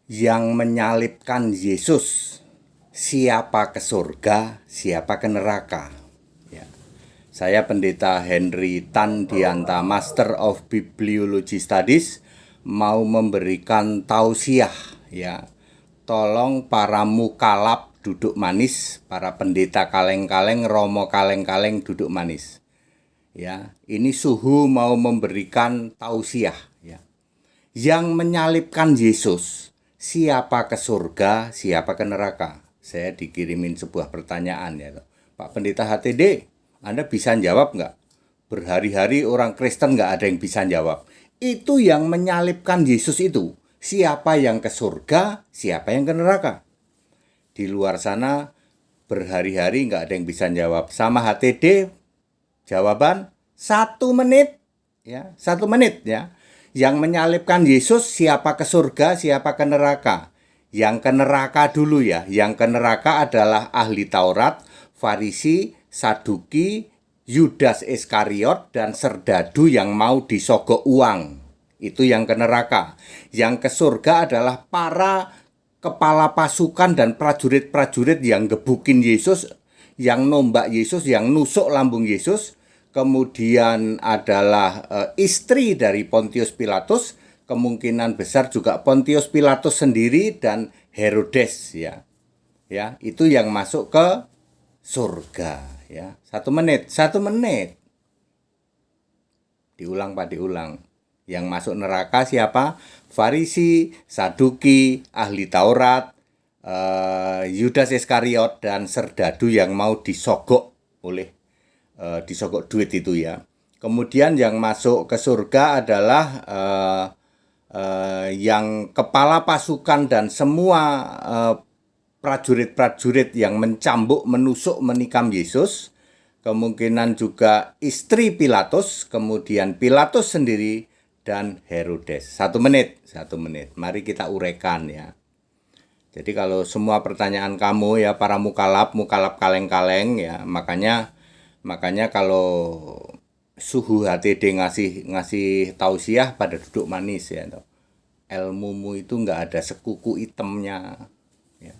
yang menyalibkan Yesus, siapa ke surga, siapa ke neraka. Ya. Saya Pendeta Henry Tan Dianta, Master of Bibliology Studies, mau memberikan tausiah. Ya, tolong para mukalab duduk manis, para pendeta kaleng-kaleng, romo kaleng-kaleng duduk manis. Ya, ini suhu mau memberikan tausiah. Ya, yang menyalibkan Yesus, siapa ke surga, siapa ke neraka? Saya dikirimin sebuah pertanyaan ya, Pak Pendeta HTD, Anda bisa jawab nggak? Berhari-hari orang Kristen nggak ada yang bisa jawab. Itu yang menyalibkan Yesus itu, siapa yang ke surga, siapa yang ke neraka? Di luar sana berhari-hari nggak ada yang bisa jawab. Sama HTD, jawaban 1 menit, ya 1 menit ya. Yang menyalibkan Yesus, siapa ke surga, siapa ke neraka? Yang ke neraka dulu ya. Yang ke neraka adalah ahli Taurat, Farisi, Saduki, Yudas Iskariot, dan serdadu yang mau disogok uang. Itu yang ke neraka. Yang ke surga adalah para kepala pasukan dan prajurit-prajurit yang gebukin Yesus, yang nombak Yesus, yang nusuk lambung Yesus. Kemudian adalah istri dari Pontius Pilatus, kemungkinan besar juga Pontius Pilatus sendiri dan Herodes ya. Ya, itu yang masuk ke surga ya. 1 menit, 1 menit. Diulang Pak, diulang. Yang masuk neraka siapa? Farisi, Saduki, ahli Taurat, Yudas Iskariot, dan serdadu yang mau disogok oleh disogok duit itu ya. Kemudian yang masuk ke surga adalah yang kepala pasukan dan semua prajurit-prajurit yang mencambuk, menusuk, menikam Yesus. Kemungkinan juga istri Pilatus, kemudian Pilatus sendiri, dan Herodes. 1 menit, 1 menit. Mari kita uraikan ya. Jadi kalau semua pertanyaan kamu ya para mukalab kaleng-kaleng ya, makanya kalau suhu HTD ngasih tausiah pada duduk manis ya. Ilmumu itu nggak ada sekuku hitamnya. Ya.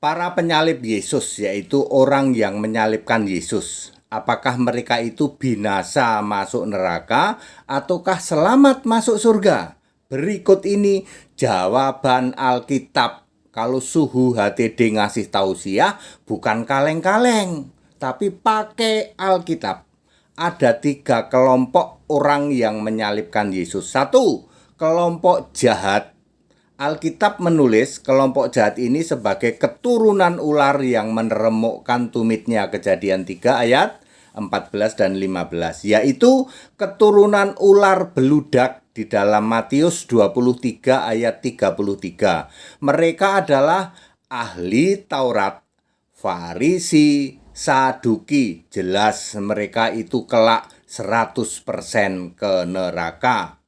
Para penyalib Yesus, yaitu orang yang menyalibkan Yesus, apakah mereka itu binasa masuk neraka ataukah selamat masuk surga? Berikut ini jawaban Alkitab. Kalau suhu HTD ngasih tausiah bukan kaleng-kaleng, tapi pakai Alkitab. Ada 3 kelompok orang yang menyalibkan Yesus. 1, kelompok jahat. Alkitab menulis kelompok jahat ini sebagai keturunan ular yang meneremukkan tumitnya. Kejadian 3 ayat 14 dan 15. Yaitu keturunan ular beludak di dalam Matius 23 ayat 33. Mereka adalah ahli Taurat, Farisi, Saduki. Jelas mereka itu kelak 100% ke neraka.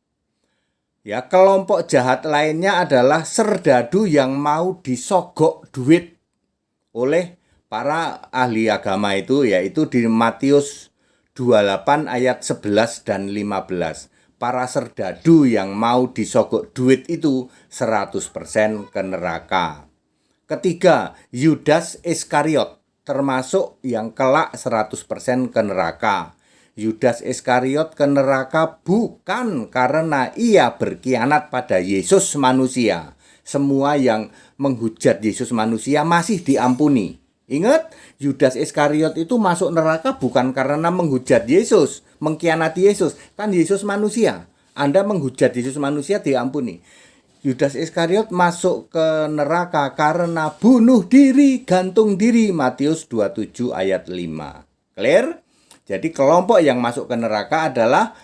Ya, kelompok jahat lainnya adalah serdadu yang mau disogok duit oleh para ahli agama itu, yaitu di Matius 28 ayat 11 dan 15. Para serdadu yang mau disogok duit itu 100% ke neraka. Ketiga, Yudas Iskariot termasuk yang kelak 100% ke neraka. Yudas Iskariot ke neraka bukan karena ia berkhianat pada Yesus manusia. Semua yang menghujat Yesus manusia masih diampuni. Ingat, Yudas Iskariot itu masuk neraka bukan karena menghujat Yesus, mengkhianati Yesus. Kan Yesus manusia. Anda menghujat Yesus manusia diampuni. Yudas Iskariot masuk ke neraka karena bunuh diri, gantung diri. Matius 27 ayat 5. Clear? Jadi kelompok yang masuk ke neraka adalah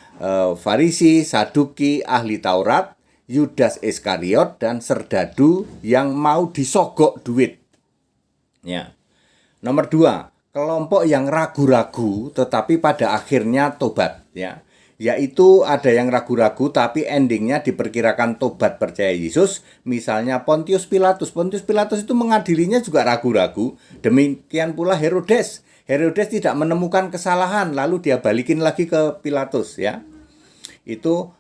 Farisi, Saduki, ahli Taurat, Yudas Iskariot, dan serdadu yang mau disogok duit. Ya. Nomor 2, kelompok yang ragu-ragu tetapi pada akhirnya tobat. Ya. Yaitu ada yang ragu-ragu tapi endingnya diperkirakan tobat percaya Yesus. Misalnya Pontius Pilatus. Pontius Pilatus itu mengadilinya juga ragu-ragu. Demikian pula Herodes. Herodes tidak menemukan kesalahan lalu dia balikin lagi ke Pilatus ya. Itu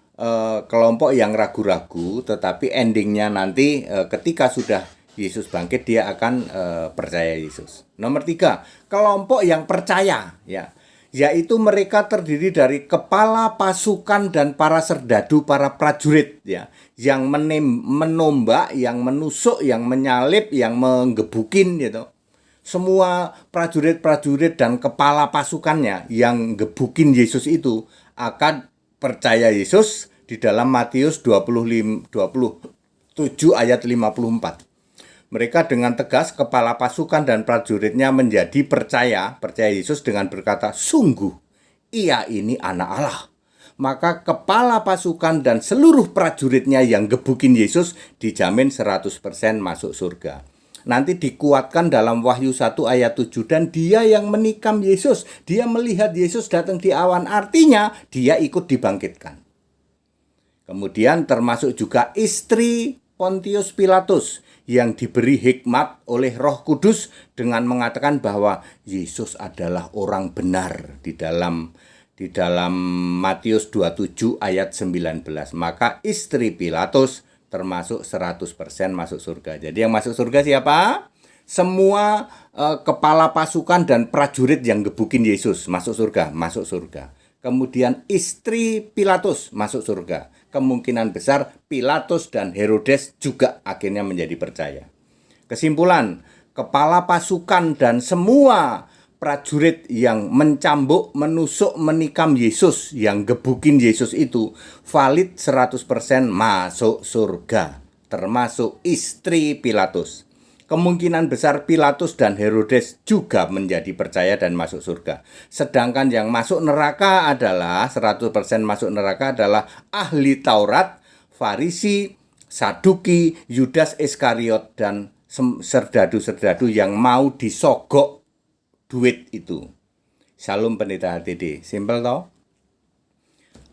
kelompok yang ragu-ragu, tetapi endingnya nanti ketika sudah Yesus bangkit dia akan percaya Yesus. Nomor 3, kelompok yang percaya, ya, yaitu mereka terdiri dari kepala pasukan dan para serdadu, para prajurit, ya, yang menombak, yang menusuk, yang menyalib, yang menggebukin, gitu. Semua prajurit-prajurit dan kepala pasukannya yang gebukin Yesus itu akan percaya Yesus di dalam Matius 27 ayat 54. Mereka dengan tegas kepala pasukan dan prajuritnya menjadi percaya Yesus dengan berkata, sungguh ia ini anak Allah. Maka kepala pasukan dan seluruh prajuritnya yang gebukin Yesus dijamin 100% masuk surga. Nanti dikuatkan dalam Wahyu 1 ayat 7, dan dia yang menikam Yesus, dia melihat Yesus datang di awan, artinya dia ikut dibangkitkan. Kemudian termasuk juga istri Pontius Pilatus yang diberi hikmat oleh Roh Kudus dengan mengatakan bahwa Yesus adalah orang benar di dalam Matius 27 ayat 19. Maka istri Pilatus termasuk 100% masuk surga. Jadi yang masuk surga siapa? Semua kepala pasukan dan prajurit yang gebukin Yesus masuk surga, masuk surga. Kemudian istri Pilatus masuk surga. Kemungkinan besar Pilatus dan Herodes juga akhirnya menjadi percaya. Kesimpulan, kepala pasukan dan semua prajurit yang mencambuk, menusuk, menikam Yesus, yang gebukin Yesus itu valid 100% masuk surga, termasuk istri Pilatus. Kemungkinan besar Pilatus dan Herodes juga menjadi percaya dan masuk surga. Sedangkan yang masuk neraka adalah 100% masuk neraka adalah ahli Taurat, Farisi, Saduki, Yudas Iskariot, dan serdadu-serdadu yang mau disogok duit itu. Shalom Pendeta HTD. Simpel toh?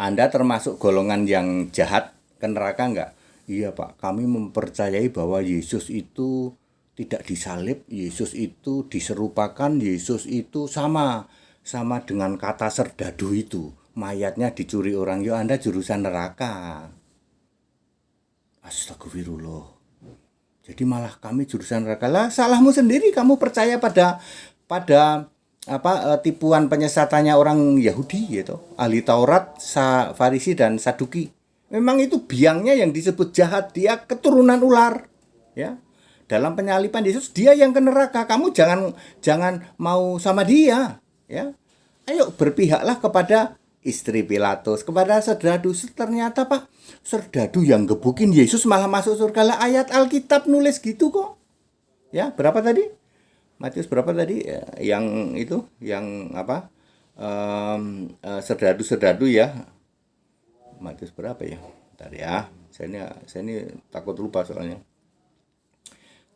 Anda termasuk golongan yang jahat ke neraka enggak? Iya Pak, kami mempercayai bahwa Yesus itu tidak disalib, Yesus itu diserupakan, Yesus itu sama dengan kata serdadu itu. Mayatnya dicuri orang, ya Anda jurusan neraka. Astagfirullah. Jadi malah kami jurusan neraka. Lah salahmu sendiri, kamu percaya pada tipuan penyesatannya orang Yahudi gitu. Ahli Taurat, Farisi dan Saduki. Memang itu biangnya yang disebut jahat, dia keturunan ular, ya. Dalam penyaliban Yesus dia yang ke neraka. Kamu jangan mau sama dia, ya. Ayo berpihaklah kepada istri Pilatus, kepada serdadu. Ternyata Pak, serdadu yang gebukin Yesus malah masuk surga. Lah ayat Alkitab nulis gitu kok. Ya, berapa tadi? Matius berapa tadi? Yang itu, yang apa? Serdadu-serdadu ya. Matius berapa ya? Bentar ya. Saya ini takut lupa soalnya.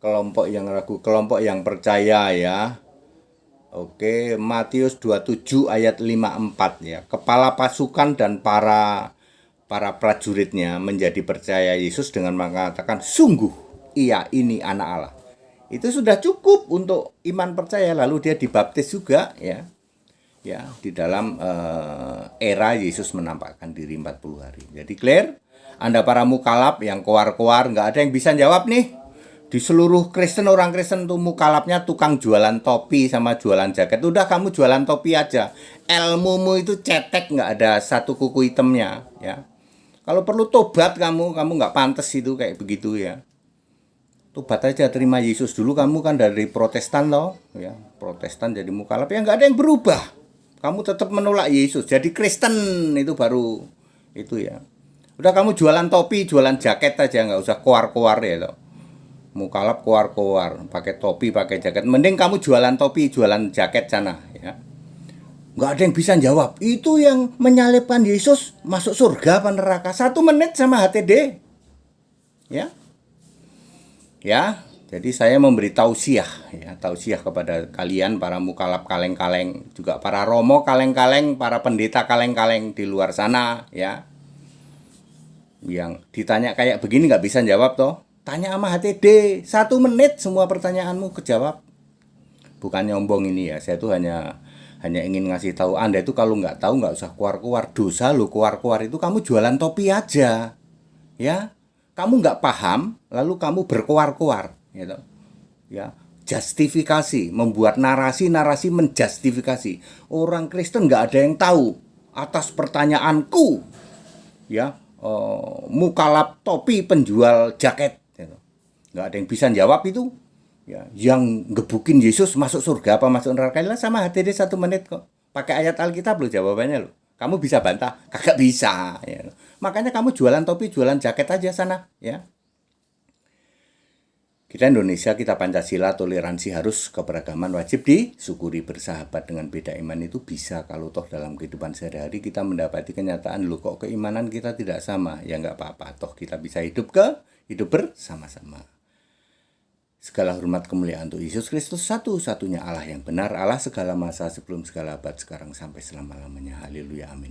Kelompok yang ragu, kelompok yang percaya ya. Oke, Matius 27 ayat 54 ya. Kepala pasukan dan para prajuritnya menjadi percaya Yesus dengan mengatakan, sungguh ia ini anak Allah. Itu sudah cukup untuk iman percaya. Lalu dia dibaptis juga ya. Ya, di dalam era Yesus menampakkan diri 40 hari. Jadi clear? Anda para mukalab yang koar-koar, nggak ada yang bisa jawab nih. Di seluruh Kristen, orang Kristen tuh mukalabnya tukang jualan topi sama jualan jaket. Udah kamu jualan topi aja. Ilmumu itu cetek, nggak ada satu kuku hitamnya ya. Kalau perlu tobat kamu nggak pantas itu kayak begitu ya. Tobat aja, terima Yesus dulu. Kamu kan dari Protestan loh ya. Protestan jadi mukalab ya, nggak ada yang berubah. Kamu tetap menolak Yesus. Jadi Kristen itu baru itu ya. Udah kamu jualan topi, jualan jaket aja, nggak usah koar-koar ya loh. Mukalab koar-koar, pakai topi, pakai jaket. Mending kamu jualan topi, jualan jaket sana ya. Nggak ada yang bisa jawab. Itu yang menyalibkan Yesus masuk surga apa neraka? 1 menit sama HTD. Ya. Ya, jadi saya memberi tausiah ya, tausiah kepada kalian para mukalab kaleng-kaleng, juga para romo kaleng-kaleng, para pendeta kaleng-kaleng di luar sana ya. Yang ditanya kayak begini nggak bisa jawab toh. Tanya sama HTD, 1 menit semua pertanyaanmu kejawab. Bukan nyombong ini ya, saya tuh hanya hanya ingin ngasih tahu Anda itu kalau nggak tahu nggak usah keluar-keluar. Dosa lo keluar-keluar itu kamu jualan topi aja. Ya, kamu nggak paham, lalu kamu berkuar-kuar. Gitu. Ya, justifikasi, membuat narasi-narasi menjustifikasi. Orang Kristen nggak ada yang tahu atas pertanyaanku. Ya, mukalap topi penjual jaket. Gitu. Nggak ada yang bisa jawab itu. Ya, yang gebukin Yesus masuk surga apa masuk neraka sama HTD 1 menit kok. Pakai ayat Alkitab lo jawabannya lo. Kamu bisa bantah? Kagak bisa. Ya. Makanya kamu jualan topi, jualan jaket aja sana. Ya. Kita Indonesia, kita Pancasila, toleransi harus, keberagaman wajib disyukuri, bersahabat dengan beda iman itu bisa kalau toh dalam kehidupan sehari-hari kita mendapati kenyataan loh kok keimanan kita tidak sama. Ya nggak apa-apa, toh kita bisa hidup bersama-sama. Segala hormat kemuliaan untuk Yesus Kristus, satu-satunya Allah yang benar, Allah segala masa, sebelum segala abad, sekarang sampai selama-lamanya. Haleluya, amin.